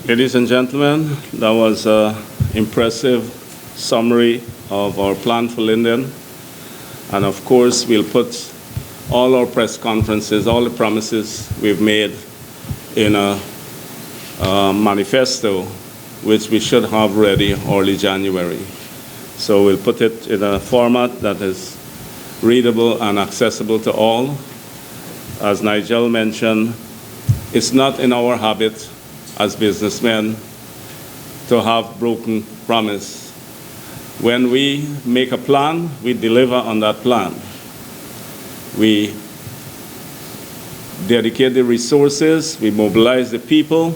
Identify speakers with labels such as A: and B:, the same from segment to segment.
A: Ladies and gentlemen, that was an impressive summary of our plan for Linden. And of course, we'll put all our press conferences, all the promises we've made in a manifesto, which we should have ready early January. So we'll put it in a format that is readable and accessible to all. As Nigel mentioned, it's not in our habit as businessmen to have broken promise. When we make a plan, we deliver on that plan. We dedicate the resources, we mobilize the people,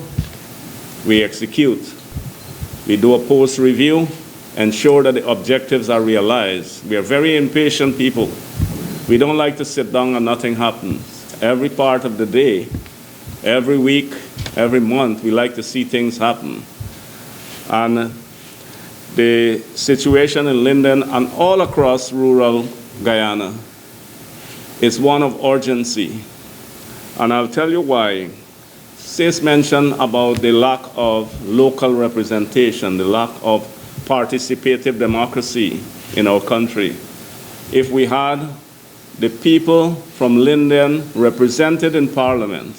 A: we execute. We do a post-review, ensure that the objectives are realized. We are very impatient people. We don't like to sit down and nothing happens. Every part of the day, every week, every month, we like to see things happen. And the situation in Linden and all across rural Guyana is one of urgency. And I'll tell you why. Sis mentioned about the lack of local representation, the lack of participative democracy in our country. If we had the people from Linden represented in Parliament,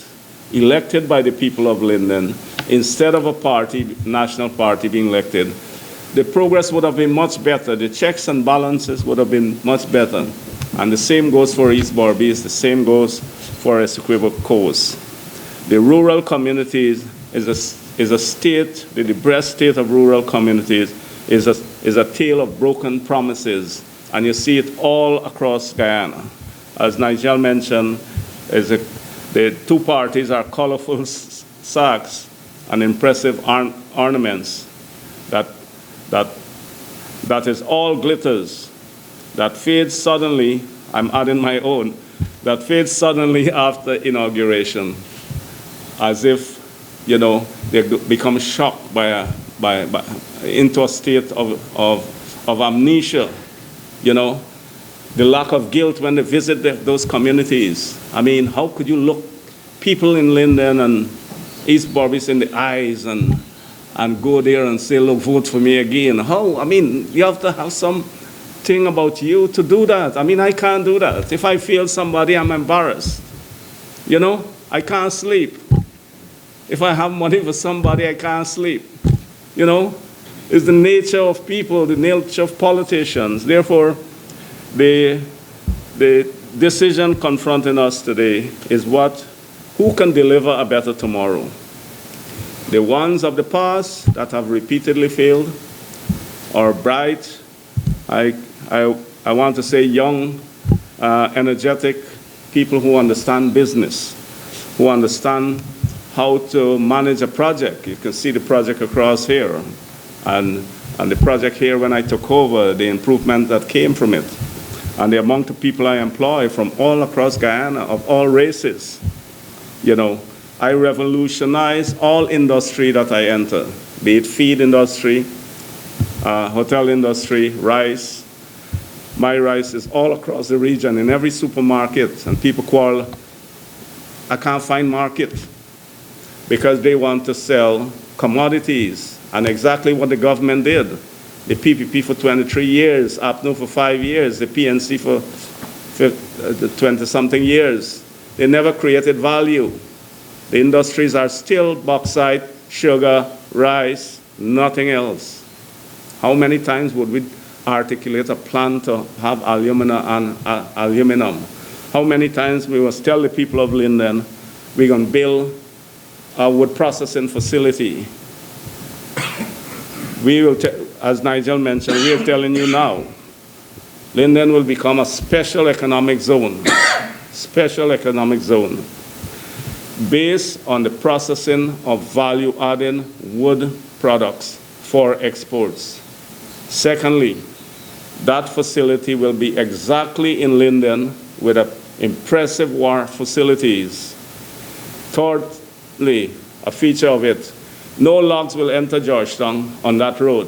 A: elected by the people of Linden, instead of a party, national party being elected, the progress would have been much better. The checks and balances would have been much better. And the same goes for East Berbice, the same goes for Essequibo Coast. The rural communities is a state, the depressed state of rural communities is a tale of broken promises. And you see it all across Guyana. As Nigel mentioned, the two parties are colorful sacks and impressive ornaments that is all glitters, that fades suddenly. I'm adding my own, that fades suddenly after inauguration, as if, you know, they become shocked into a state of amnesia, you know. The lack of guilt when they visit those communities. I mean, how could you look people in Linden and East Berbice in the eyes and go there and say, look, vote for me again? How? I mean, you have to have something about you to do that. I mean, I can't do that. If I fail somebody, I'm embarrassed. You know, I can't sleep. If I have money for somebody, I can't sleep. You know, it's the nature of people, the nature of politicians. Therefore, the decision confronting us today is who can deliver a better tomorrow? The ones of the past that have repeatedly failed, or bright, I want to say young, energetic people who understand business, who understand how to manage a project. You can see the project across here, and the project here when I took over, the improvement that came from it. And the amount of people I employ from all across Guyana, of all races. You know, I revolutionize all industry that I enter, be it feed industry, hotel industry, rice. My rice is all across the region, in every supermarket, and people quarrel, I can't find market, because they want to sell commodities, and exactly what the government did. The PPP for 23 years, APNO for 5 years, the PNC for 20-something years. They never created value. The industries are still bauxite, sugar, rice, nothing else. How many times would we articulate a plan to have alumina and aluminum? How many times we must tell the people of Linden, we're going to build a wood processing facility. We will, as Nigel mentioned, we are telling you now, Linden will become a special economic zone, based on the processing of value-adding wood products for exports. Secondly, That facility will be exactly in Linden with impressive wharf facilities. Thirdly, a feature of it, no logs will enter Georgetown on that road.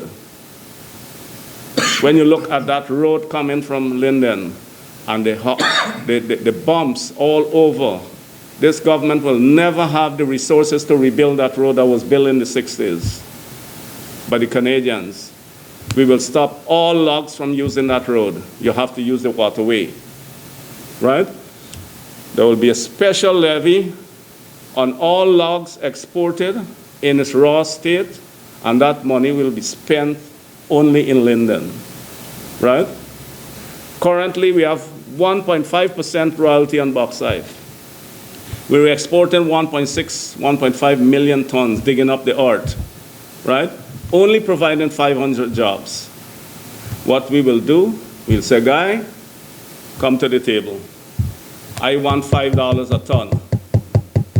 A: When you look at that road coming from Linden and the bumps all over, this government will never have the resources to rebuild that road that was built in the 60s by the Canadians. We will stop all logs from using that road. You have to use the waterway, right? There will be a special levy on all logs exported in its raw state, and that money will be spent only in Linden, right? Currently, we have 1.5% royalty on bauxite. We were exporting 1.5 million tons, digging up the earth, right? Only providing 500 jobs. What we will do, we'll say, Guy, come to the table. I want $5 a ton.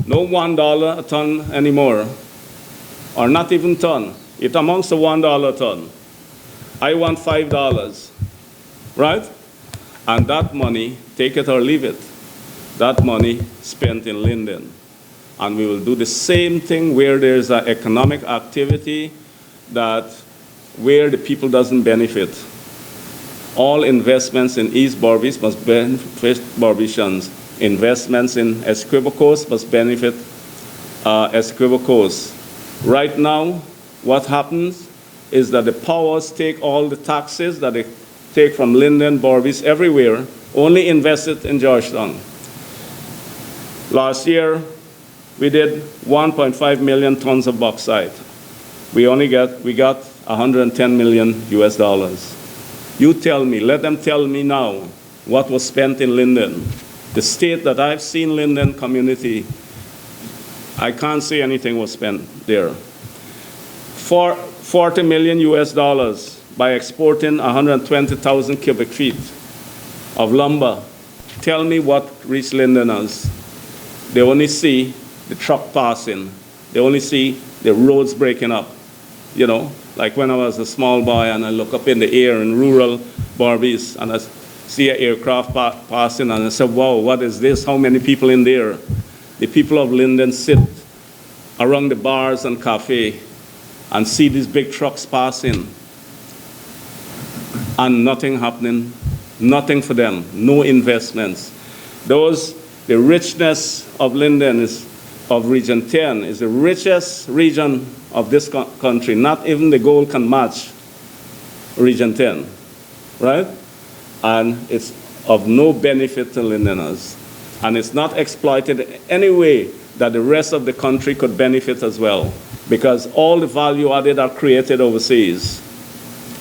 A: No $1 a ton anymore, or not even ton. It amounts to $1 a ton. I want $5, right? And that money, take it or leave it, that money spent in Linden. And we will do the same thing where there's an economic activity where the people doesn't benefit. All investments in East Berbice must benefit Barbicians. Investments in Essequibo Coast must benefit Essequibo Coast. Right now, what happens is that the powers take all the taxes that they take from Linden, Berbice, everywhere, only invest it in Georgetown. Last year, we did 1.5 million tons of bauxite. We got 110 million US dollars. You tell me, let them tell me now what was spent in Linden. The state that I've seen Linden community, I can't say anything was spent there. For 40 million US dollars by exporting 120,000 cubic feet of lumber. Tell me what reached Lindeners. They only see the truck passing. They only see the roads breaking up. You know, like when I was a small boy and I look up in the air in rural Berbice and I see an aircraft passing and I said, wow, what is this? How many people in there? The people of Linden sit around the bars and cafe and see these big trucks passing and nothing happening, nothing for them, no investments. The richness of Linden of Region 10 is the richest region of this country. Not even the gold can match Region 10, right? And it's of no benefit to Lindeners. And it's not exploited in any way that the rest of the country could benefit as well, because all the value added are created overseas.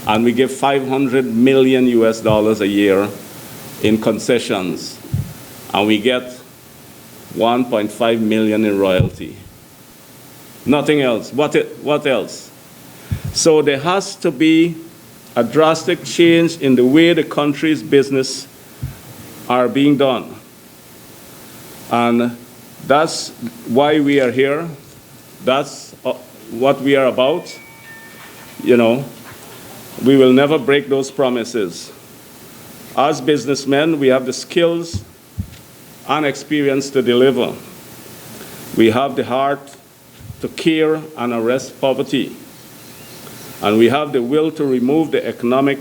A: And we give 500 million US dollars a year in concessions, and we get 1.5 million in royalty. Nothing else. What else? So there has to be a drastic change in the way the country's business are being done. And that's why we are here. That's what we are about. You know, we will never break those promises. As businessmen, we have the skills and experience to deliver. We have the heart to care and arrest poverty. And we have the will to remove the economic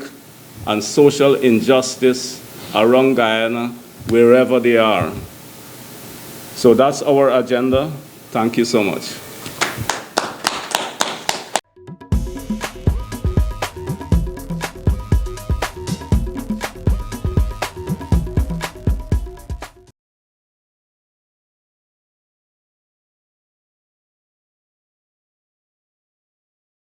A: and social injustice around Guyana, wherever they are. So that's our agenda. Thank you so much.